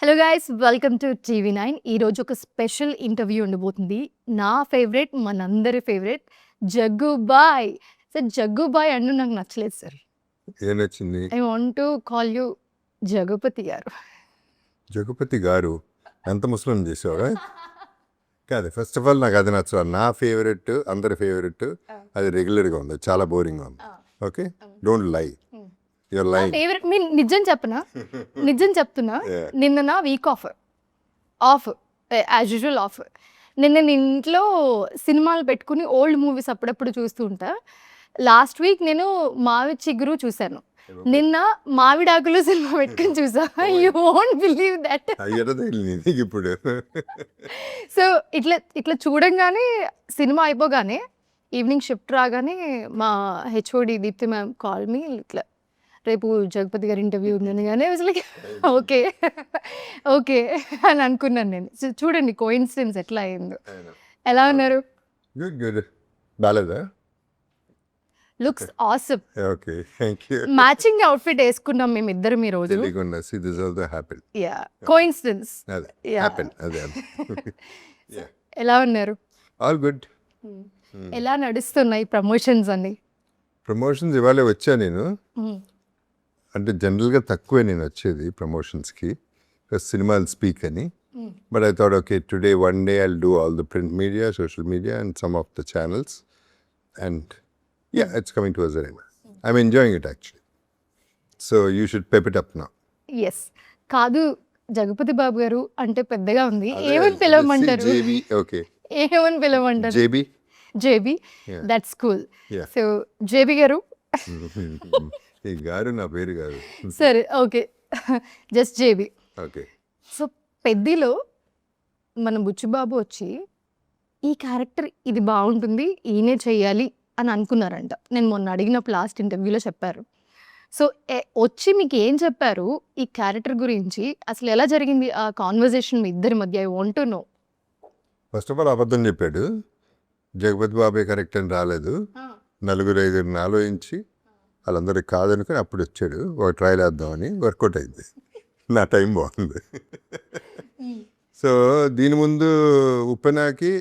Hello guys welcome to TV 9. ఈరోజు ఒక special interview ఉండబోతుంది. నా ఫేవరెట్, మనందరి ఫేవరెట్ జగ్గుబాయ్. సార్ జగ్గుబాయ్ అంటూ నాకు నచ్చలేదు సార్. ఏం నచ్చింది? I want to call you Jagapathi గారు. జగపతి గారు ఎంత ముస్లిం చేసేవాడా? కాదు, ఫస్ట్ ఆఫ్ ఆల్ నాకు అది నచ్చదు. నా ఫేవరెట్, అందరి ఫేవరెట్, అది రెగ్యులర్గా ఉంది, చాలా బోరింగ్గా ఉంది. ఓకే, డోంట్ లై, యువర్ లై. ఫేవరెట్ మీ నిజం చెప్పనా? నిజం చెప్తున్నా. నిన్న నా week off as usual of. నిన్న నేను ఇంట్లో సినిమాలు పెట్టుకుని ఓల్డ్ మూవీస్ అప్పుడప్పుడు చూస్తూ ఉంటా. లాస్ట్ వీక్ నేను మావి చిగురు చూశాను. నిన్న మావిడాకులు సినిమా పెట్టుకుని చూసా. You won't believe that. ఇప్పుడు సో ఇట్లా చూడంగానే సినిమా అయిపోగానే ఈవినింగ్ షిఫ్ట్ రాగానే మా HOD Deepti ma'am call me, ఇట్లా రేపు జగపతి గారి ఇంటర్వ్యూ ఉందని. కానీ లైక్ ఓకే ఓకే అని అనుకున్నాను నేను. సో చూడండి కోఇన్సిడెన్స్ ఎట్లా అయిందో. ఎలా ఉన్నారు? Good good. బాలేదా? Looks awesome. Okay, thank you. Matching outfit వేసుకున్నాం మేము ఇద్దరం ఈ రోజు. తెలియకుండా see, this also happened. Yeah coincidence. అదే Yeah. happened, అదే. ఎలా ఉన్నారు? All good. ఎలా నడుస్తున్నాయి ప్రమోషన్స్ అన్ని? ప్రమోషన్స్ ఇవాళ వచ్చా నేను. అంటే జనరల్గా తక్కువే నేను వచ్చేది ప్రమోషన్స్కి, సినిమాలు స్పీక్ అని. But I thought okay, today one day I'll do all the print media, social media and some of the channels. And yeah, it's coming towards the end. I'm enjoying it actually. So you should pep it up now. Yes. కాదు, జగపతి బాబు గారు అంటే పెద్దగా ఉంది, ఏమని పిలవమంటారు? JB, okay. ఏమని పిలవమంటారు? JB. JB. Yeah. That's cool. Yeah. So JB గారు. ఈ గారు నా పేరు కాదు. సరే okay, just JB. Okay. So పెద్దిలో మన బుచ్చిబాబు వచ్చి ఈ క్యారెక్టర్ ఇది బాగుంటుంది, ఈయనే చెయ్యాలి అని అనుకున్నారంట. నేను మొన్న అడిగినప్పుడు లాస్ట్ ఇంటర్వ్యూలో చెప్పారు. సో వచ్చి మీకు ఏం చెప్పారు ఈ క్యారెక్టర్ గురించి? అసలు ఎలా జరిగింది ఆ కాన్వర్జేషన్ మీ ఇద్దరి మధ్య? I want to no. First of all అబద్ధం చెప్పాడు. జగపతి బాబే కరెక్ట్ అని రాలేదు. నలుగురు ఐదుగురిని ఆలోచించి వాళ్ళందరికీ కాదనుకుని అప్పుడు వచ్చాడు. ఒక ట్రయల్ వేద్దామని. వర్కౌట్ అయింది. నా టైం బాగుంది. సో దీని ముందు ఉప్పెనకి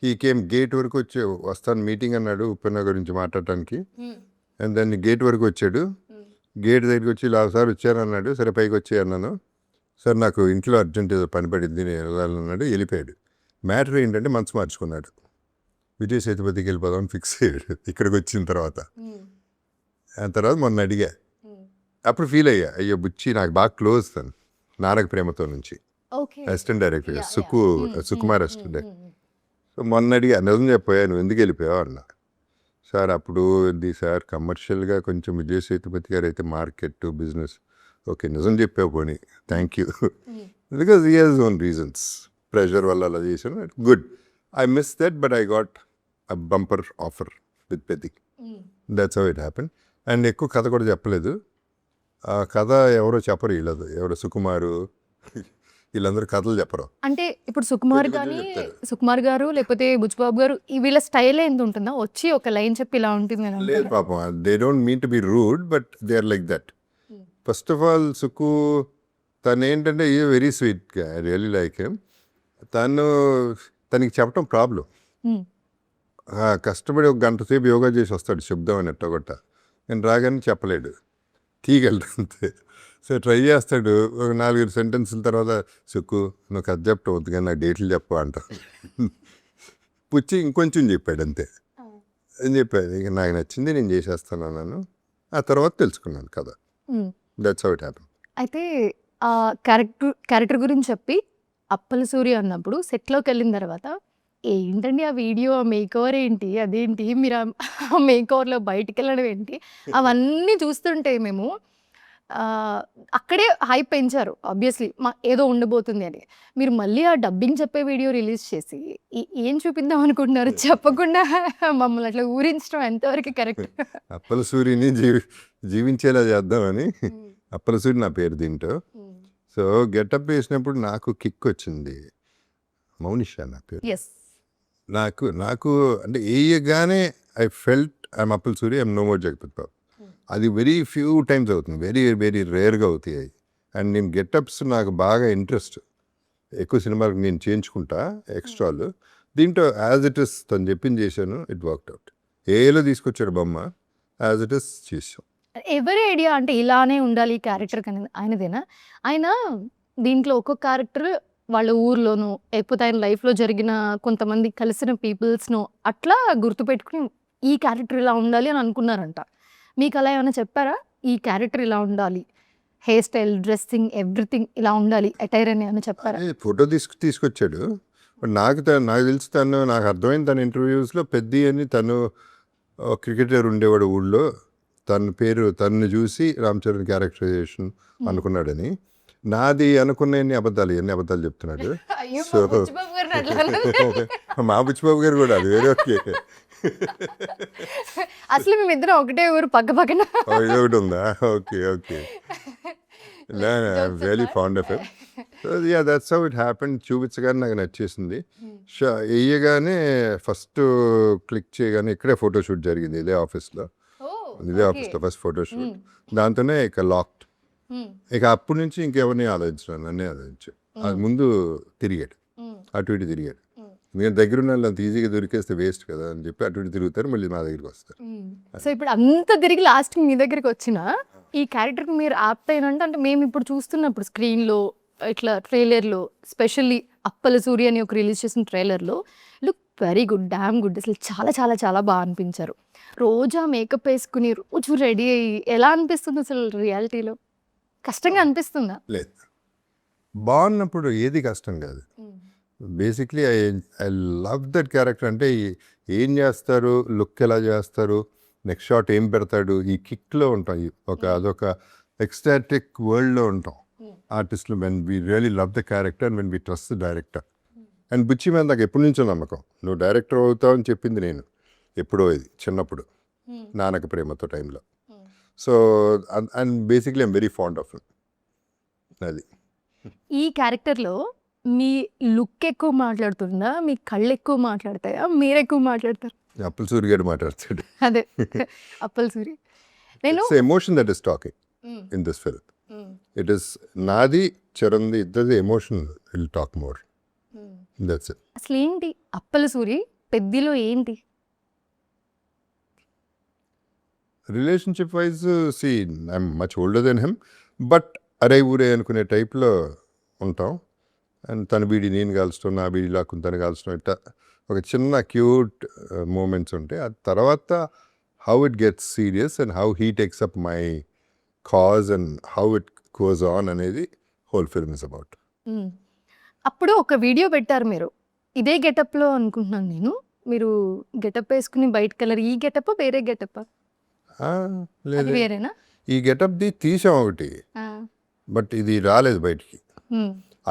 ఈ కేమ్ గేట్ వరకు వచ్చి వస్తాను మీటింగ్ అన్నాడు ఉప్పెన గురించి మాట్లాడటానికి. అండ్ దాన్ని గేట్ వరకు వచ్చాడు. గేట్ దగ్గరికి వచ్చి సార్ వచ్చాను అన్నాడు. సరే పైకి వచ్చే అన్నాను. సార్ నాకు ఇంట్లో అర్జెంట్ ఏదో పని పడింది, నేను వెళ్ళాలన్నాడు. వెళ్ళిపోయాడు. మ్యాటర్ ఏంటంటే మనసు మార్చుకున్నాడు. విజయ్ సేతుపతికి వెళ్ళిపోదామని ఫిక్స్ అయ్యాడు ఇక్కడికి వచ్చిన తర్వాత. ఆ తర్వాత మొన్న అడిగా, అప్పుడు ఫీల్ అయ్యా, అయ్యో బుచ్చి నాకు బాగా క్లోజ్ తను, నానక ప్రేమతో నుంచి assistant director Sukumar assistant director. So మొన్న అడిగా, నిజం చెప్పాయా నువ్వు ఎందుకు వెళ్ళిపోయావు అన్నా. సార్ అప్పుడు ఇది సార్ కమర్షియల్గా కొంచెం విజయ్ సేతుపతి గారు అయితే మార్కెట్ బిజినెస్. ఓకే నిజం చెప్పావు పోనీ, thank you. Because he has own reasons, pressure వల్ల అలా చేశాను. Good, I miss that but I got a bumper offer with Peddi. That's how it happen. And ఎక్కువ కథ కూడా చెప్పలేదు. ఆ కథ ఎవరో చెప్పరు, వీళ్ళదు ఎవరో సుకుమారు వీళ్ళందరూ కథలు చెప్పరు. అంటే ఇప్పుడు సుకుమార్ కానీ సుకుమార్ గారు లేకపోతే బుచ్చిబాబు గారు వీళ్ళ స్టైల్ ఎంత ఉంటుందా? వచ్చి ఒక లైన్ చెప్పి ఇలా ఉంటుంది అని లేదు పాపం, they don't mean to be rude but they are like that. First of all సుకు తను ఏంటంటే ఈ very sweet, I really like him. తనకి చెప్పడం ప్రాబ్లం. కష్టపడి ఒక గంట సేపు యోగా చేసి వస్తాడు శబ్దం అని ఎట్టగొట్ట. నేను రాగానే చెప్పలేడు, తీగలడు అంతే. సో ట్రై చేస్తాడు. ఒక 4 సెంటెన్సుల తర్వాత సుక్కు నువ్వు కథ చెప్పటం వద్దు కానీ నాకు డేట్లు చెప్పు అంట. పుచ్చి ఇంకొంచెం చెప్పాడు అంతే అని చెప్పాడు. ఇక నాకు నచ్చింది నేను చేసేస్తాను అన్నాను. ఆ తర్వాత తెలుసుకున్నాను కదా. That's how it happen. అయితే ఆ క్యారెక్టర్ గురించి చెప్పి అప్పల సూర్య అన్నప్పుడు సెట్లోకి వెళ్ళిన తర్వాత ఏంటండి ఆ వీడియో, ఆ మేకోవర్ ఏంటి, అదేంటి, మీరు ఆ మేకోవర్లో బయటికి వెళ్ళడం ఏంటి, అవన్నీ చూస్తుంటే మేము అక్కడే హైప్ పెంచారు ఆబ్వియస్లీ ఏదో ఉండబోతుంది అని. మీరు మళ్ళీ ఆ డబ్బింగ్ చెప్పే వీడియో రిలీజ్ చేసి ఏం చూపిద్దాం అనుకుంటున్నారు? చెప్పకుండా మమ్మల్ని అట్లా ఊరించడం ఎంతవరకు కరెక్ట్? అప్పల సూర్యని జీవించేలా చేద్దామని. అప్పల సూర్య నా పేరు దీంట్లో. సో గెటప్ వేసినప్పుడు నాకు కిక్ వచ్చింది. మౌనిషా నా పేరు. నాకు అంటే వేయగానే I felt I'm Appala Surya, I'm no more Jagapathi Babu. అది వెరీ ఫ్యూ టైమ్స్ అవుతుంది, వెరీ వెరీ రేర్గా అవుతాయి. అండ్ నేను గెటప్స్ నాకు బాగా ఇంట్రెస్ట్, ఎక్కువ సినిమాలకు నేను చేయించుకుంటా ఎక్స్ట్రాలు. దీంట్లో యాజ్ ఇట్ ఇస్ తను చెప్పింది చేశాను, ఇట్ వర్క్డ్ అవుట్. ఏలో తీసుకొచ్చాడు బొమ్మ, యాజ్ ఇట్ ఇస్ చేసాం. ఎవరి ఐడియా అంటే ఇలానే ఉండాలి ఈ క్యారెక్టర్ అనేది ఆయనదేనా? ఆయన దీంట్లో ఒక్కొక్క క్యారెక్టర్ వాళ్ళ ఊర్లోనో లేకపోతే ఆయన లైఫ్లో జరిగిన కొంతమంది కలిసిన పీపుల్స్ను అట్లా గుర్తుపెట్టుకుని ఈ క్యారెక్టర్ ఇలా ఉండాలి అని అనుకున్నారంట. మీకు అలా ఏమైనా చెప్పారా? ఈ క్యారెక్టర్ ఇలా ఉండాలి, హెయిర్ స్టైల్, డ్రెస్సింగ్, ఎవ్రీథింగ్ ఇలా ఉండాలి అటైర్ అని ఏమైనా చెప్పారా? ఫోటో తీసుకొచ్చాడు. బట్ నాకు తెలిసి తను, నాకు అర్థమైంది తన ఇంటర్వ్యూస్లో పెద్ది అని తను క్రికెటర్ ఉండేవాడు ఊళ్ళో, తన పేరు తనని చూసి రామ్ చరణ్ క్యారెక్టరైజేషన్ అనుకున్నాడని. నాది అనుకున్న ఎన్ని అబద్ధాలు చెప్తున్నాడు. సో మా బుచ్చిబాబు గారు కూడా అది వేరే ఓకే. అసలు మేమిద్దరం ఒకటే ఊరు పక్క పక్కన. ఇది ఒకటి ఉందా? Okay okay. Very fond of him. So yeah, that's how it happened. చూపించగానే నాకు నచ్చేసింది. వేయగానే ఫస్ట్ క్లిక్ చేయగానే ఇక్కడే ఫోటోషూట్ జరిగింది, ఇదే ఆఫీస్లో ఫస్ట్ ఫోటోషూట్. దాంతోనే ఇక లాక్డ్. ఇక అప్పటి నుంచి ఇంకెవరిని ఆలోచించాను, నన్నే ఆలోచించాను. అది ముందు తిరిగాడు, అటు ఇటు తిరిగాడు. నేను దగ్గర ఉన్న అంత ఈజీగా దొరికేస్తే వేస్ట్ కదా అని చెప్పి అటు ఇటు తిరుగుతారు, మళ్ళీ మా దగ్గరికి వస్తారు. సో ఇప్పుడు అంత తిరిగి లాస్ట్ మీ దగ్గరికి వచ్చిన ఈ క్యారెక్టర్కి మీరు యాప్ట్ అయినంటే, అంటే మేము ఇప్పుడు చూస్తున్నప్పుడు స్క్రీన్లో ఇట్లా ట్రైలర్లో, స్పెషల్లీ అప్పల సూర్య అని ఒక రిలీజ్ చేసిన ట్రైలర్లో look very good, damn good. అసలు చాలా చాలా చాలా బాగా అనిపించారు. రోజా మేకప్ వేసుకుని రోజు రెడీ అయ్యి ఎలా అనిపిస్తుంది అసలు రియాలిటీలో? కష్టంగా అనిపిస్తుందా? లేదు, బాగున్నప్పుడు ఏది కష్టం కాదు. Basically I love that character. అంటే ఏం చేస్తారు, లుక్ ఎలా చేస్తారు, నెక్స్ట్ షాట్ ఏం పెడతాడు, ఈ కిక్లో ఉంటాం. అదొక ఎక్స్టాటిక్ వరల్డ్లో ఉంటాం ఆర్టిస్టులు. When we really love the character, when we trust the director. And Buchi మీద నాకు ఎప్పటి నుంచో నమ్మకం. నువ్వు డైరెక్టర్ అవుతావు అని చెప్పింది నేను ఎప్పుడో, ఇది చిన్నప్పుడు నాన్నక ప్రేమతో టైంలో. So and basically I'm very fond of అది. ఈ క్యారెక్టర్లో మీ లుక్ ఎక్కువ మాట్లాడుతుందా, మీ కళ్ళు ఎక్కువ మాట్లాడతాయా, మీరు ఎక్కువ మాట్లాడతారు? అప్పుల సూరి గారు మాట్లాడతాడు. అదే అప్పల్ సూరి. నేను emotion that is talking in this film. It is నాది చరణ్ది ఇద్దరిది emotion will talk more. That's it. అసలు ఏంటి అప్పల సూరి పెద్దిలో ఏంటి? Relationship wise see I'm much older then him, but అరే ఊరే అనుకునే టైప్లో ఉంటాం. అండ్ తన బీడి నేను కాల్చడం, నా బీడి లాక్కుని తను కాల్చడం, ఇట్లా ఒక చిన్న క్యూట్ మూమెంట్స్ ఉంటాయి. ఆ తర్వాత how it gets serious and how he takes up my cause and how it goes on అనేది హోల్ ఫిల్మ్ ఇస్ అబౌట్. అప్పుడు ఒక వీడియో పెట్టారు మీరు, ఇదే గెటప్లో అనుకుంటున్నాను నేను. మీరు గెటప్ వేసుకుని బయటకు వెళ్ళారు. ఈ గెటప్ వేరే గెటప్? లేదు, వేరేనా? ఈ గెటప్ది తీసాం ఒకటి, బట్ ఇది రాలేదు బయటికి.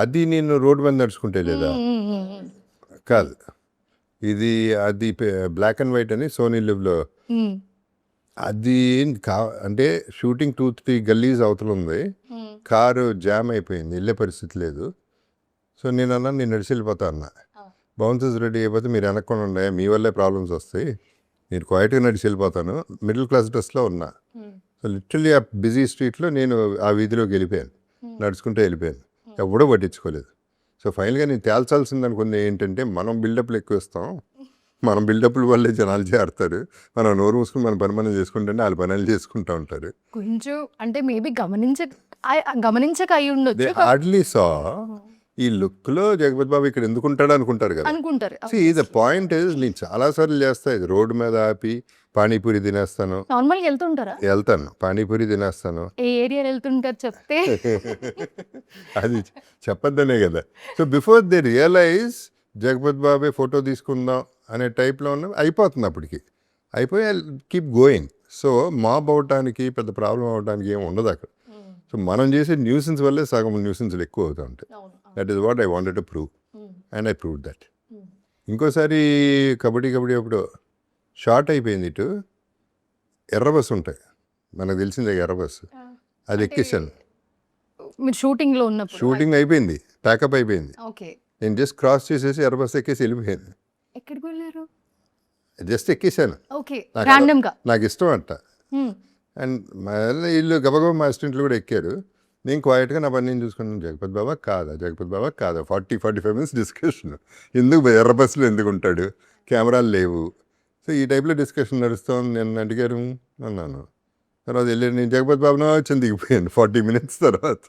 అది నేను రోడ్డు మీద నడుచుకుంటే లేదా కాదు, ఇది అది బ్లాక్ అండ్ వైట్ అని సోనీ లివ్లో. అది అంటే షూటింగ్ 2-3 గల్లీస్ అవతల ఉంది, కారు జామ్ అయిపోయింది, వెళ్ళే పరిస్థితి లేదు. సో నేను అన్నా, నేను నడిచి వెళ్ళిపోతా అన్నా. బౌన్సర్స్ రెడీ అయిపోతే మీరు వెనక్కుండా ఉన్నాయి, మీ వల్లే ప్రాబ్లమ్స్ వస్తాయి, నేను క్వైట్గా నడిచి వెళ్ళిపోతాను. మిడిల్ క్లాస్ డ్రెస్లో ఉన్నా. సో లిటరల్లీ ఆ బిజీ స్ట్రీట్లో నేను ఆ వీధిలోకి వెళ్ళిపోయాను, నడుచుకుంటూ వెళ్ళిపోయాను. ఎవడో పట్టించుకోలేదు. సో ఫైనల్గా నేను తేల్చాల్సింది అనుకుంది ఏంటంటే, మనం బిల్డప్లు ఎక్కువ ఇస్తాం, మనం బిల్డప్ల వల్లే జనాలు చేరుతారు. మనం నోరు మూసుకుని మన పని మనం చేసుకుంటే వాళ్ళు పనులు చేసుకుంటూ ఉంటారు. కొంచెం అంటే మేబీ గమనించక అయి ఉండొచ్చు. హార్డ్లీ సా ఈ లుక్లో జగపతి బాబు ఇక్కడ ఎందుకు ఉంటాడు అనుకుంటారు కదా. ద పాయింట్ ఇస్, నేను చాలాసార్లు చేస్తా ఇది. రోడ్డు మీద ఆపి పానీపూరి తినేస్తాను, నార్మల్గా వెళ్తాను పానీపూరి తినేస్తాను. ఏ ఏరియాలో వెళ్తుంటారు చెప్తే అది చెప్పొద్దనే కదా. So before they realise Jagapathi బాబే ఫోటో తీసుకుందాం అనే టైప్లో ఉన్న అయిపోతుంది. అప్పటికి అయిపోయి కీప్ గోయింగ్. సో మాబ్ అవడానికి పెద్ద ప్రాబ్లం అవడానికి ఏమి ఉండదు అక్కడ. సో మనం చేసే న్యూసెన్స్ వల్లే సగం న్యూసెన్స్లు ఎక్కువ అవుతూ ఉంటాయి. That is what I wanted to prove and I prove that. ఇంకోసారి కబడ్డీ అప్పుడు షార్ట్ అయిపోయింది. ఇటు ఎర్ర బస్సు ఉంటాయి, మనకు తెలిసిందే ఎర్ర బస్సు, అది ఎక్కేసాను. మీరు షూటింగ్లో ఉన్నప్పుడు షూటింగ్ అయిపోయింది, ప్యాకప్ అయిపోయింది. నేను జస్ట్ క్రాస్ చేసేసి ఎర్ర బస్సు ఎక్కేసి వెళ్ళిపోయాను. ఎక్కడికి వెళ్ళారు? జస్ట్ ఎక్కేసాను, నాకు ఇష్టం అంట. అండ్ వీళ్ళు గబగబా మా అసిస్టెంట్లు కూడా ఎక్కారు. నేను క్వైట్గా నా పని నేను చూసుకున్నాను. జగపతి బాబా కాదా, జగపతి బాబా కాదా, 45 మినిట్స్ డిస్కషన్. ఎందుకు ఎర్ర బస్సులో ఎందుకు ఉంటాడు, కెమెరాలు లేవు. సో ఈ టైప్లో డిస్కషన్ నడుస్తాను. నేను అడిగారు అన్నాను. తర్వాత వెళ్ళి నేను జగపతి బాబునో వచ్చి దిగిపోయాను 40 మినిట్స్ తర్వాత.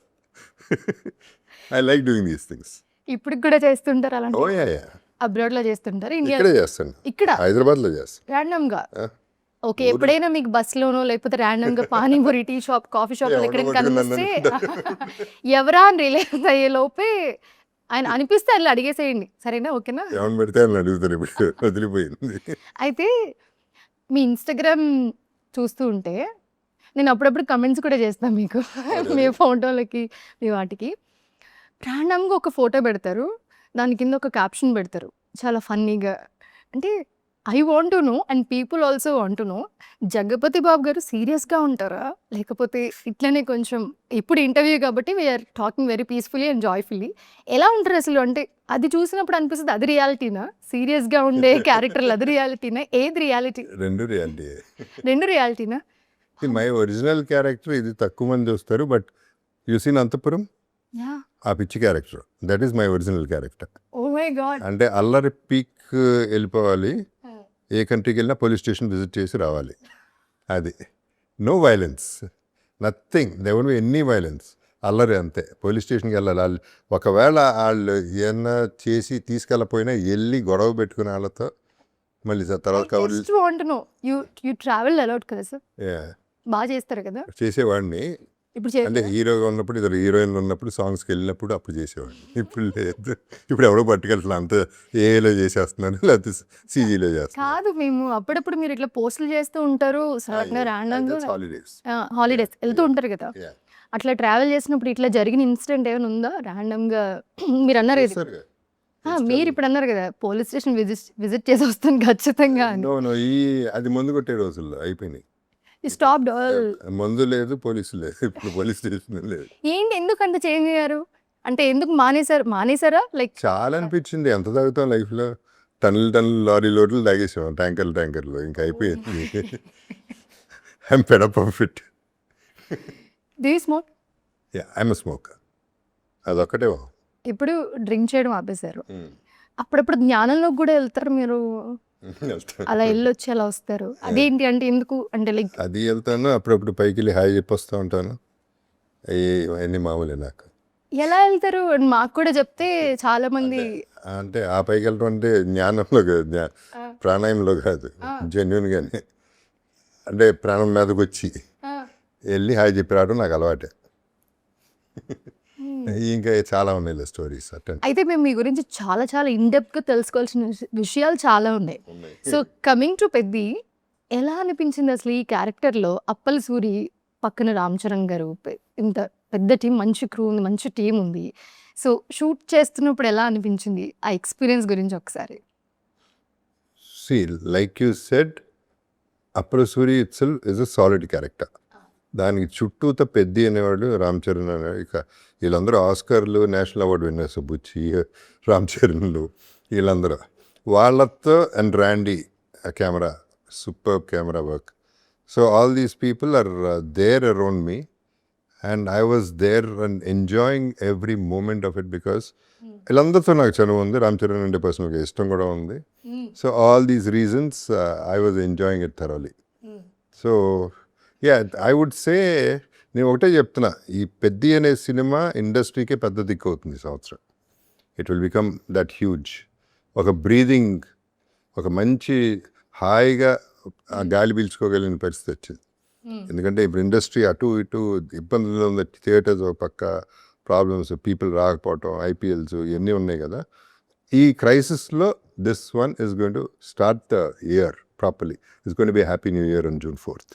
I like doing these things. ఇప్పుడు కూడా చేస్తుంటారు అలాంటి? ఓ యా, అబ్రాడ్ లో చేస్తుంటారు, ఇండియా ఇక్కడే చేస్తాను, ఇక్కడ హైదరాబాద్లో చేస్తాను. ర్యాండమ్ గా? ఆ. ఓకే, ఎప్పుడైనా మీకు బస్సులోనో లేకపోతే ర్యాండమ్ గా panipuri tea shop coffee shop ఎవరో ఎక్కడైనా పట్టుకుని కనిపిస్తే ఎవరా అని రిలేట్ అయ్యే లోపే ఆయన అనిపిస్తే అలా అడిగేసేయండి, సరేనా? ఓకేనా? ఏమని పెడితే అని అడుగుతారు. ఇప్పుడు వదిలిపోయింది. అయితే మీ ఇన్స్టాగ్రామ్ చూస్తూ ఉంటే నేను అప్పుడప్పుడు కమెంట్స్ కూడా చేస్తాను మీకు మీ ఫోటోలకి మీ వాటికి. ర్యాండమ్గా ఒక ఫోటో పెడతారు, దాని కింద ఒక క్యాప్షన్ పెడతారు చాలా ఫన్నీగా. అంటే I want to know and people also want to know, Jagapathi Babu గారు సీరియస్గా ఉంటారా లేకపోతే ఇట్లనే కొంచెం, ఇప్పుడు ఇంటర్వ్యూ కాబట్టి we're talking very peacefully and joyfully, ఎలా ఉంటారు అసలు? అంటే అది చూసినప్పుడు అనిపిస్తుంది అది రియాలిటీనా, సీరియస్గా ఉండే క్యారెక్టర్లు అది రియాలిటీనా, ఏది రియాలిటీ? రెండు రియాలిటీ. రెండు రియాలిటీనా? మై ఒరిజినల్ క్యారెక్టర్ ఇది తక్కువ మంది చూస్తారు. But you seen Anthapuram, yeah, ఆ పిచ్చి character, that is my original character. Oh my god. అంటే అల్లరి పీక్ వెళ్ళిపోవాలి, ఏ కంట్రీకి వెళ్ళినా పోలీస్ స్టేషన్ విజిట్ చేసి రావాలి. అది no violence, nothing, they won't be any violence, అల్లరి అంతే. పోలీస్ స్టేషన్కి వెళ్ళాలి. వాళ్ళు ఒకవేళ వాళ్ళు ఏమన్నా చేసి తీసుకెళ్ళపోయినా వెళ్ళి గొడవ పెట్టుకునే వాళ్ళతో మళ్ళీ తర్వాత cover just want to no, you travel allowed కదా సార్? బాగా చేస్తారు కదా చేసేవాడిని. ఇప్పుడు అంటే హీరోగా ఉన్నప్పుడు, ఇద్దరు హీరోయిన్లు ఉన్నప్పుడు, సాంగ్స్కి వెళ్ళినప్పుడు అప్పుడు చేసేవాడిని. ఇప్పుడు లేదు, ఇప్పుడు ఎవడో పట్టుకెళ్తున్నా, అంత ఏలో చేసేస్తున్నాను, లేకపోతే సీజీలో చేస్తాను. కాదు, మేము అప్పుడప్పుడు మీరు ఇట్లా పోస్టులు చేస్తూ ఉంటారు సడన్గా ర్యాండమ్గా, హాలిడేస్. హాలిడేస్ వెళ్తూ ఉంటారు కదా, అట్లా ట్రావెల్ చేసినప్పుడు ఇట్లా జరిగిన ఇన్సిడెంట్ ఏమైనా ఉందా ర్యాండమ్గా? మీరు అన్నారు కదా, మీరు ఇప్పుడు అన్నారు కదా పోలీస్ స్టేషన్ విజిట్ చేసి వస్తాను ఖచ్చితంగా అని. అది మందు కొట్టే రోజుల్లో అయిపోయినాయి. స్టాప్డ్. మందు లేదు, పోలీసు లేదు, ఇప్పుడు పోలీస్ స్టేషన్ లేదు. ఏంటి, ఎందుకు అంత చేంజ్ అయ్యారు? అంటే ఎందుకు మానేసారా? లైక్ చాలా అనిపించింది, ఎంత తాగుతాం లైఫ్లో, టన్నులు లారీ లోడ్లు తాగేసాం, ట్యాంకర్లు, ఇంకా అయిపోయింది. I'm fed up of it. Do you smoke? Yeah, I'm smoker. అదొక్కటే. ఇప్పుడు డ్రింక్ చేయడం ఆపేశారు, అప్పుడప్పుడు జ్ఞానంలోకి కూడా వెళ్తారు మీరు, అలా వెళ్ళొచ్చి అలా వస్తారు, అదేంటి అంటే ఎందుకు? అంటే లైక్ అది వెళ్తాను, అప్పుడప్పుడు పైకి వెళ్ళి హాయ్ చెప్పొస్తూ ఉంటాను, అవన్నీ మామూలే నాకు. ఎలా వెళ్తారు? మాకు కూడా చెప్తే చాలా మంది. అంటే ఆ పైకి వెళ్ళడం అంటే జ్ఞానంలో కాదు, ప్రాణాయంలో కాదు, జెన్యున్గానే. అంటే ప్రాణం మీదకి వచ్చి వెళ్ళి హాయ్ చెప్పి రావడం నాకు అలవాటే. ఇంకా చాలా ఉన్నాయి స్టోరీస్ అటెండ్. అయితే మేము మీ గురించి చాలా చాలా ఇన్డెప్త్గా తెలుసుకోవాల్సిన విషయాలు చాలా ఉన్నాయి. సో కమింగ్ టు పెద్ది, ఎలా అనిపించింది అసలు ఈ క్యారెక్టర్లో? అప్పల్ సూరి పక్కన రామ్ చరణ్ గారు, ఇంత పెద్ద టీం, మంచి క్రూ ఉంది, మంచి టీం ఉంది. సో షూట్ చేస్తున్నప్పుడు ఎలా అనిపించింది, ఆ ఎక్స్పీరియన్స్ గురించి ఒకసారి? See, like you said, Appal Suri itself is a solid character. దానికి చుట్టూత పెద్ది అనేవాడు రామ్ చరణ్ అనేవాడు. ఇక వీళ్ళందరూ ఆస్కర్లు, national award winners, Buchi, Ram చరణ్లు, వీళ్ళందరూ వాళ్ళతో, and Randy camera, super camera work. So all these people are there around me, and I was there and enjoying every moment of it, because వీళ్ళందరితో నాకు చనువు ఉంది, రామ్ చరణ్ అంటే పర్సనల్గా ఇష్టం కూడా ఉంది. So all these reasons I was enjoying it thoroughly. So yeah, I would say, నేను ఒకటే చెప్తున్నా, ఈ పెద్ది అనే సినిమా ఇండస్ట్రీకే పెద్ద దిక్కు అవుతుంది ఈ సంవత్సరం. It will become that huge. ఒక బ్రీదింగ్, ఒక మంచి హాయిగా ఆ గాలి పీల్చుకోగలిగిన పరిస్థితి వచ్చింది. ఎందుకంటే ఇప్పుడు ఇండస్ట్రీ అటు ఇటు ఇబ్బందులు ఉంది, థియేటర్స్ ఒక పక్క ప్రాబ్లమ్స్, పీపుల్ రాకపోవటం, ఐపీఎల్స్ ఇవన్నీ ఉన్నాయి కదా. ఈ క్రైసిస్లో this one is going to start the year properly. It's going to be happy new year on June 4th.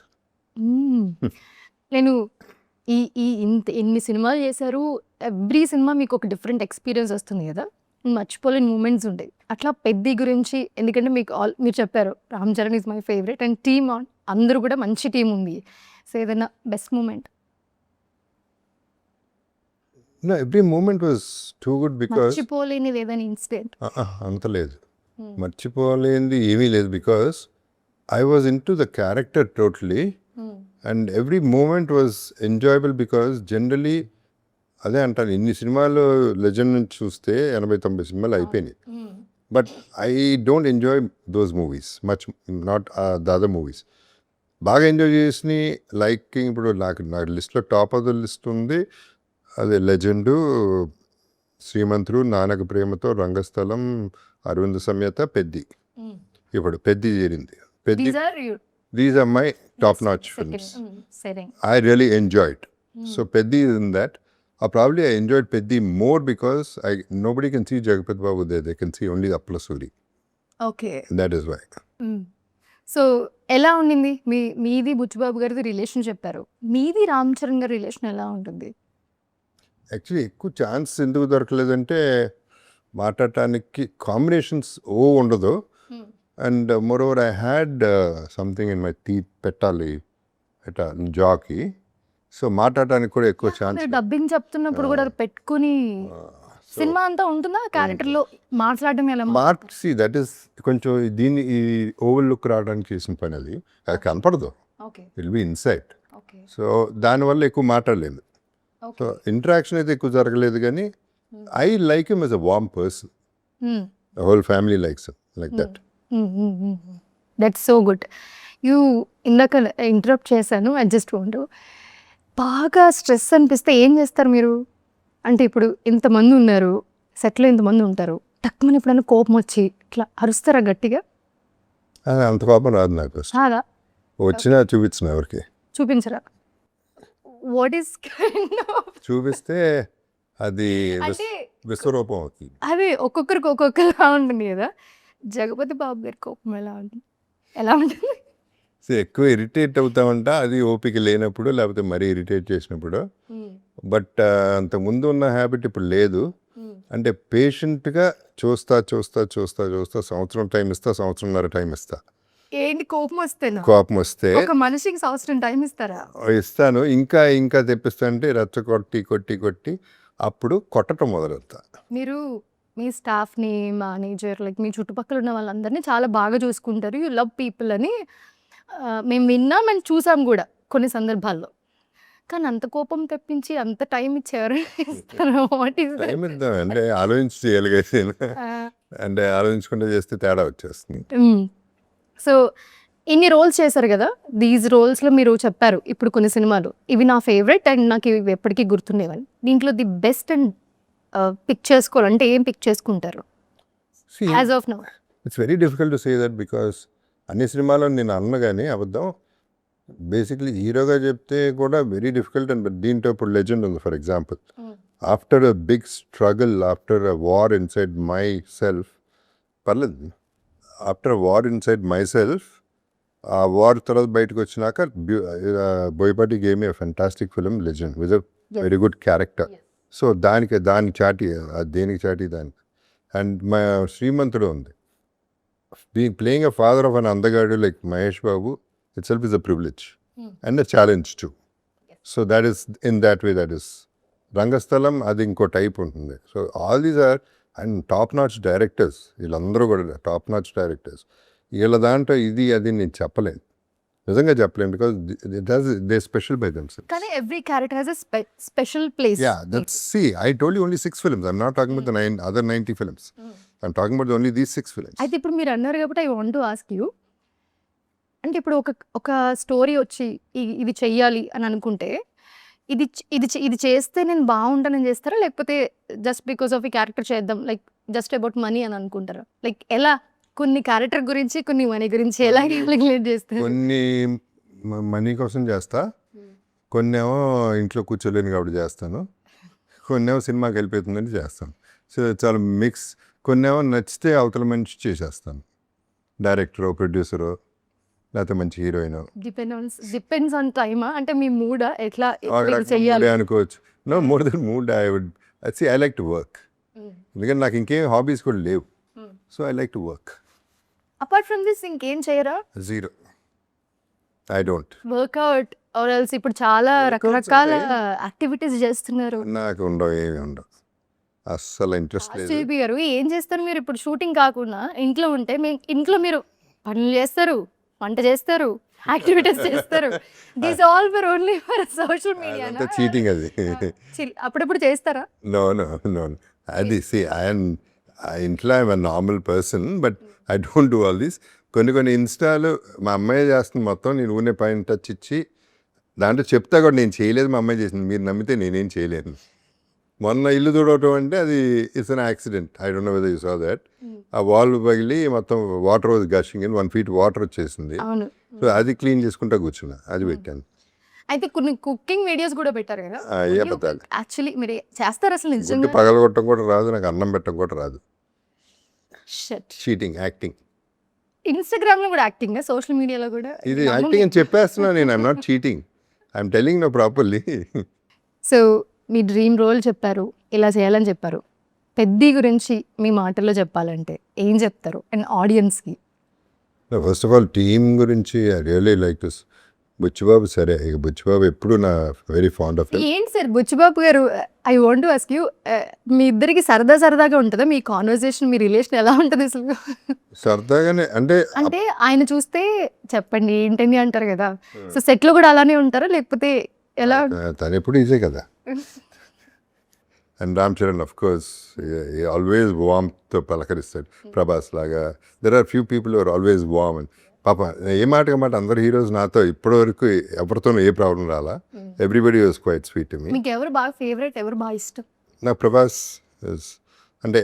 నేను ఈ ఎన్ని సినిమాలు చేశారు, ఎవ్రీ సినిమా మీకు ఒక డిఫరెంట్ ఎక్స్పీరియన్స్ వస్తుంది కదా, మర్చిపోలేని మూమెంట్స్ ఉంటాయి. అట్లా పెద్ది గురించి, ఎందుకంటే మీకు మీరు చెప్పారు Ram Charan is my favourite and team అందరూ కూడా మంచి టీం ఉంది. సో ఏదైనా best moment? No, every moment was too good because మర్చిపోలేనిది ఏదైనా ఇన్సిడెంట్? అంత లేదు, మర్చిపోలేనిది ఏమీ లేదు, because I was into the character totally, and every moment was enjoyable, because generally అదే అంటాను, ఇన్ని సినిమాలు లెజెండ్ నుంచి చూస్తే 80-90 సినిమాలు అయిపోయినాయి. But I don't enjoy those movies much, not the other movies. బాగా ఎంజాయ్ చేసి లైక్ ఇప్పుడు నా లిస్ట్లో టాప్ ఆఫ్ ద లిస్ట్ ఉంది. అదే లెజెండు, శ్రీమంతుడు, నాన్నకు ప్రేమతో, రంగస్థలం, అరవింద సమేత, పెద్ది. ఇప్పుడు పెద్ది చేరింది. Peddi, these are my top notch films. I really enjoyed. So Peddi is in that. Probably I enjoyed Peddi more because nobody can see Jagapati Babu there. They can see only Appala Suri. Okay. That is why. So ఎలా ఉండింది మీది బుచ్చిబాబు గారిది relation చెప్పారు, మీది రామ్ చరణ్ గారి relation ఎలా ఉంటుంది? Actually ఎక్కువ ఛాన్స్ ఎందుకు దొరకలేదంటే మాట్లాడటానికి కాంబినేషన్స్ ఉండదు. And more over I had something in my teeth పెట్టాలి జాకి. సో మాట్లాడటానికి కూడా ఎక్కువ ఛాన్స్. డబ్బింగ్ చెప్తున్నప్పుడు కూడా పెట్టుకుని సినిమా అంతా ఉంటుందా క్యారెక్టర్ లో మాట్లాడడం ఎలా? మార్క్స్ దట్ ఈస్ కొంచెం దీన్ని ఈ ఓవర్ లుక్ రావడానికి చేసిన పని. అది కనపడదు, విల్ బి ఇన్సైడ్. సో దానివల్ల ఎక్కువ మాట్లాడలేదు. సో ఇంటరాక్షన్ అయితే ఎక్కువ జరగలేదు, కానీ I like him as a warm person. Whole family likes like that. That's so good. ఇందాక ఇంటరప్ట్ చేశాను, అడ్జస్ట్ ఉండు. బాగా స్ట్రెస్ అనిపిస్తే ఏం చేస్తారు మీరు? అంటే ఇప్పుడు ఇంతమంది ఉన్నారు సెట్లో, ఇంతమంది ఉంటారు, టక్కుమని ఎప్పుడైనా కోపం వచ్చి ఇట్లా అరుస్తారా గట్టిగా? అంత కోపం రాదు నాకు. కాదా? వచ్చినా చూపించిన ఎవరికి చూపించరా? వాట్ ఈస్ చూపిస్తే అది విశ్వరూపం అవుతుంది. అదే ఒక్కొక్కరికి ఒక్కొక్కలా ఉంటుంది కదా. జగపతి బాబు గారి కోపం ఎలా ఉంటుంది? ఎలా ఉంటుంది? సో ఎక్కువ ఇరిటేట్ అవుతామంట, అది ఓపిక లేనప్పుడు, లేకపోతే మరీ ఇరిటేట్ చేసినప్పుడు. బట్ అంతకుముందు ఉన్న హ్యాబిట్ ఇప్పుడు లేదు. అంటే పేషెంట్గా చూస్తా సంవత్సరం టైం ఇస్తా, సంవత్సరంన్నర టైం ఇస్తా. ఏంటి కోపం వస్తే? కోపం వస్తే ఒక మనిషికి సంవత్సరం టైం ఇస్తారా? ఇస్తాను. ఇంకా తెప్పిస్తా అంటే రచ్చ కొట్టి అప్పుడు కొట్టడం మొదలెడతా. మీరు మీ స్టాఫ్ని, మేనేజర్, లైక్ మీ చుట్టుపక్కల ఉన్న వాళ్ళందరినీ చాలా బాగా చూసుకుంటారు, యూ లవ్ పీపుల్ అని మేము విన్నాం అండ్ చూసాం కూడా కొన్ని సందర్భాల్లో. కానీ అంత కోపం తెప్పించి అంత టైం ఇచ్చేవారు టైం ఇద్దాం అంటే ఆలోచించి చేయాలి కదా. అంటే ఆలోచించకుండా చేస్తే తేడా వచ్చేస్తుంది. సో ఇన్ని రోల్స్ చేశారు కదా, దీస్ రోల్స్లో మీరు చెప్పారు ఇప్పుడు కొన్ని సినిమాలు ఇవి నా ఫేవరెట్ అండ్ నాకు ఇవి ఎప్పటికీ గుర్తుండేవని. దీంట్లో ది బెస్ట్ అండ్ పిక్ చేసుకోవాలంటే ఏం పిక్ చేసుకుంటారు as of now? It's very difficult to say that because అన్ని సినిమాలో నేను అన్న కానీ అబద్ధం. బేసిక్లీ హీరోగా చెప్తే కూడా వెరీ డిఫికల్ట్. అండ్ దీంట్లో ఇప్పుడు లెజెండ్ ఉంది for example. After a big struggle, after a war inside myself, పర్లేదు, after a war inside myself, ఆ వార్ తర్వాత బయటకు వచ్చినాక Boyapati gave me a fantastic film Legend with a very good character. So దానికి చాటి, దేనికి చాటి దానికి. అండ్ మా శ్రీమంతుడు ఉంది. Playing a father of an అందగాడు like Mahesh Babu itself is a privilege and a challenge too. So that is, in that way, that is. రంగస్థలం అది ఇంకో టైప్ ఉంటుంది. So all these are and top notch directors. వీళ్ళందరూ కూడా top notch directors. వీళ్ళ దాంట్లో ఇది అది నేను చెప్పలేను, నిజంగా చెప్పలేను, because they special by themselves. కానీ every character has a special place. Yeah, that's, see, I told you only 6 films. I'm not talking about the other 90 films. I'm talking about only these 6 films. అయితే ఇప్పుడు మీరు అన్నారు కాబట్టి I want to ask you, అంటే ఇప్పుడు ఒక story వచ్చి ఇది చెయ్యాలి అని అనుకుంటే ఇది చేస్తే నేను బాగుంటానని చేస్తారా, లేకపోతే జస్ట్ బికాస్ ఆఫ్ ఈ క్యారెక్టర్ చేద్దాం, లైక్ జస్ట్ అబౌట్ మనీ అని అనుకుంటారా? లైక్ ఎలా కొన్ని క్యారెక్టర్ గురించి కొన్ని మనీ గురించి ఎలా క్యాలిక్యులేట్ చేస్తారు? కొన్ని మనీ కోసం చేస్తా, కొన్నేమో ఇంట్లో కూర్చోలేను కాబట్టి చేస్తాను, కొన్నేమో సినిమాకి వెళ్ళిపోతుందని చేస్తాను. సో చాలా మిక్స్. కొన్నేమో నచ్చితే అవతల మనిషి చేసేస్తాను, డైరెక్టరో ప్రొడ్యూసరో లేకపోతే మంచి హీరోయిన్. డిపెండ్స్ ఆన్ టైమా, అంటే మీ మూడా ఎట్లా చెయ్యాలి అనుకోవచ్చు. No more then mood, I like to work. ఎందుకంటే నాకు ఇంకేం హాబీస్ కూడా లేవు. So I like to work. Apart from this ఇంకేం చేయరా? Zero. I don't work out or else. ఇప్పుడు చాలా రకరకాల యాక్టివిటీస్ చేస్తున్నారు. నాకు ఉండవు, ఏమి ఉండవు, అస్సలు ఇంట్రెస్ట్ లేదు. శిల్పి గారు ఏం చేస్తారు మీరు? ఇప్పుడు షూటింగ్ కాకుండా ఇంట్లో ఉంటే ఇంట్లో మీరు పనులు చేస్తారు, వంట చేస్తారు, యాక్టివిటీస్ చేస్తారు. These all for only for social media. అదంతా చీటింగ్ అది. అప్పుడప్పుడు చేస్తారా? నో నో నో అది సి ఇంట్లో I'm a normal person but I don't do all this. కొన్ని ఇన్స్టాలు మా అమ్మాయి చేస్తుంది మొత్తం, నేను ఊనే పైన టచ్ ఇచ్చి దాంట్లో చెప్తా కూడా నేను చేయలేదు, మా అమ్మాయి చేసింది, మీరు నమ్మితే నేనేం చేయలేను. మొన్న ఇల్లు చూడటం అంటే అది it's an accident, I don't know whether you saw that. ఆ వాల్ పగిలి మొత్తం water was gushing in 1 feet water వచ్చేసింది. అవును. సో అది క్లీన్ చేసుకుంటా కూర్చున్నా, అది పెట్టాను. అయితే కొన్ని కుకింగ్ వీడియోస్ కూడా పెట్టారు కదా. ఏ పదాలు యాక్చువల్లీ మీరు చేస్తారు అసలు గుడ్డు నిజంగా? పగలగొట్టడం కూడా రాదు, నాకు అన్నం పెట్టడం కూడా రాదు. షట్. Cheating, acting. ఇన్స్టాగ్రామ్ లో కూడా యాక్టింగ్, సోషల్ మీడియాలో కూడా ఇది యాక్టింగ్ అని చెప్పేస్తున్నా నేను, I'm not cheating, I'm telling no properly. So మీ డ్రీమ్ రోల్ చెప్పారు, ఇలా చేయాలని చెప్పారు. పెద్ది గురించి మీ మాటల్లో చెప్పాలంటే ఏం చెప్తారు అండ్ ఆడియన్స్కి? ఫస్ట్ ఆఫ్ ఆల్ టీమ్ గురించి I really like this. Buchibabu సరే, ఇక బుచ్చిబాబు ఎప్పుడు నా వెరీ ఫాండ్ ఆఫ్. ఏంటి సార్ బుచ్చిబాబు గారు, I want to ask you, మీ ఇద్దరికి సరదాగా ఉంటుందా మీ కాన్వర్సేషన్, మీ రిలేషన్ ఎలా ఉంటుంది అసలు? సరదాగానే అంటే అంటే ఆయన చూస్తే చెప్పండి ఏంటని అంటారు కదా, సో సెట్లో కూడా అలానే ఉంటారా లేకపోతే ఎలా? తను ఎప్పుడు ఈజే కదా. And Ram Charan of course always వామ్తో పలకరిస్తాడు, ప్రభాస్ లాగా. There are few people are always warm. And పాప ఏ మాట మాట అందరు హీరోస్ నాతో ఇప్పటివరకు ఎవరితోనూ ఏ ప్రాబ్లం రాలా. Everybody was quite sweet to me. మీకు ఎవరు బాగా ఫేవరెట్, ఎవరు బాగా ఇష్టం? నాకు ప్రభాస్ అంటే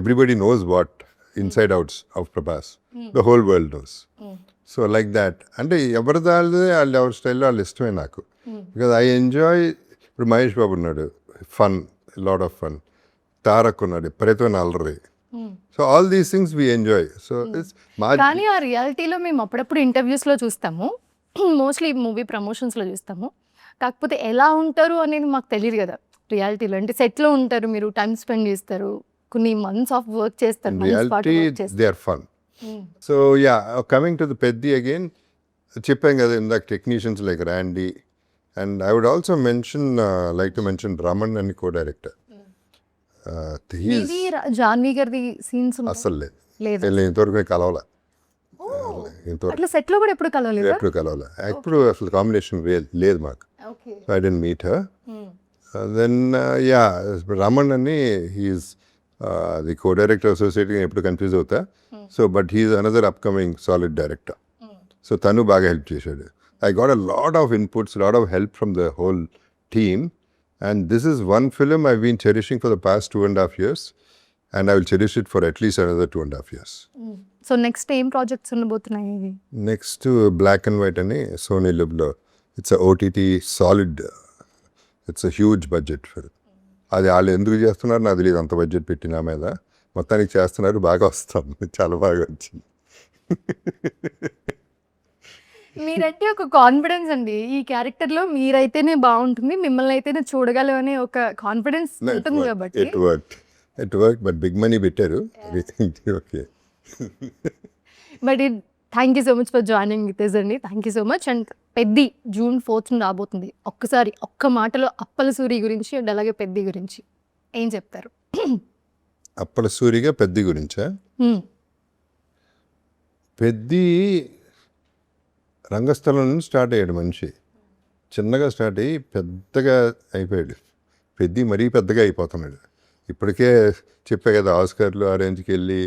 everybody knows what inside outs of Prabhas, the whole world knows. So like that, అంటే ఎవరి దాళ్ళే వాళ్ళు ఎవరి స్టైల్లో వాళ్ళు ఇష్టమే నాకు. Because I enjoy. ఇప్పుడు మహేష్ బాబు ఉన్నాడు, fun, lot of fun. Tarak ఉన్నాడు, విపరీతమైన అల్లరి. So all these things we enjoy. So it's మా. కానీ ఆ రియాలిటీలో మేము అప్పుడప్పుడు ఇంటర్వ్యూస్లో చూస్తాము, మోస్ట్లీ మూవీ ప్రమోషన్స్లో చూస్తాము. కాకపోతే ఎలా ఉంటారు అనేది మాకు తెలియదు కదా రియాలిటీలో. అంటే సెట్లో ఉంటారు, మీరు టైం స్పెండ్ చేస్తారు, కొన్ని మంత్స్ ఆఫ్ వర్క్ చేస్తారు, reality they are fun. So yeah, coming to the Peddi again, చెప్పాం కదా ఇందాక technicians like Randy. And I would also like to mention Raman అని కో డైరెక్టర్. జాన్వీ గారి సీన్స్ అస్సలు లేదు, లేదు ఇంతవరకు కలవాల, ఇంతవరకు అట్లా సెట్లో కూడా ఎప్పుడు కలవలేదు. ఎప్పుడు కలవాల, ఎప్పుడు అసలు కాంబినేషన్ లేదు మాకు. I didn't meet her. Then yeah, Raman అని హీఈస్ ది కో డైరెక్టర్ అసోసియేట్గా ఎప్పుడు కన్ఫ్యూజ్ అవుతా. So but he's another upcoming solid director. So తను బాగా హెల్ప్ చేశాడు. I got a lot of inputs, a lot of help from the whole team. And this is one film I've been cherishing for the past 2.5 years. And I will cherish it for at least another 2.5 years. So next ఏం projects ఉండబోతున్నాయి? Next, Black and White అని Sony Liblo. It's a OTT solid. It's a huge budget film. అది వాళ్ళు ఎందుకు చేస్తున్నారు నాకు తెలియదు, అంత బడ్జెట్ పెట్టి నా మీద. మొత్తానికి చేస్తున్నారు, బాగా వస్తాం, చాలా బాగా వచ్చింది. మీరంటే ఒక కాన్ఫిడెన్స్ అండి, ఈ క్యారెక్టర్లో మీరైతేనే బాగుంటుంది, మిమ్మల్ని అయితేనే చూడగలం అనే ఒక కాన్ఫిడెన్స్ ఉంటుంది కాబట్టి. It worked, but big money పెట్టారు. Okay. But thank you so much for joining with us అండి, thank you so much. And Peddi June 4th రాబోతుంది. ఒక్కసారి ఒక్క మాటలో అప్పల సూరి గురించి అండ్ అలాగే పెద్ది గురించి ఏం చెప్తారు? అప్పల సూరిగా పెద్ది గురించా? పెద్ది రంగస్థలం నుంచి స్టార్ట్ అయ్యాడు మనిషి, చిన్నగా స్టార్ట్ అయ్యి పెద్దగా అయిపోయాడు. పెద్ది మరీ పెద్దగా అయిపోతున్నాడు. ఇప్పటికే చెప్పే కదా, ఆస్కర్లు ఆ రేంజ్కి వెళ్ళి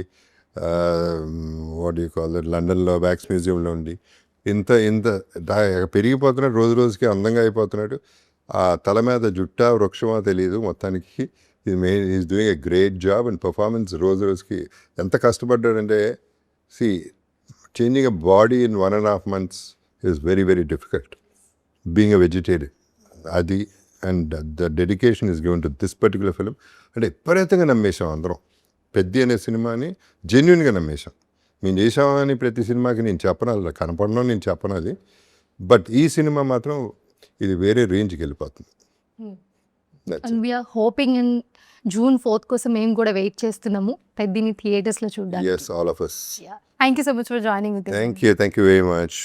వాట్ యూ కాల్ దట్, లండన్లో వ్యాక్స్ మ్యూజియంలో ఉండి ఇంత పెరిగిపోతున్నాడు, రోజు రోజుకి అందంగా అయిపోతున్నాడు. ఆ తల మీద జుట్టా వృక్షమా తెలియదు, మొత్తానికి is doing a great job. And performance రోజు రోజుకి ఎంత కష్టపడ్డాడంటే, changing a body in 1.5 months is very, very difficult. Being a vegetarian. Adi, and the dedication is given to this particular film. అంటే విపరీతంగా నమ్మేశాం అందరం. పెద్ది అనే సినిమాని జెన్యున్గా నమ్మేశాం. మేము చేసామని ప్రతి సినిమాకి నేను చెప్పను, అలా కనపడడం నేను చెప్పను అది. బట్ ఈ సినిమా మాత్రం ఇది వేరే రేంజ్కి వెళ్ళిపోతుంది. And we're hoping in June 4th కోసం మేము కూడా వెయిట్ చేస్తున్నాము పెద్దిని థియేటర్స్లో చూడడానికి. Yes, all of us. Thank you so much for joining with us. Thank you very much.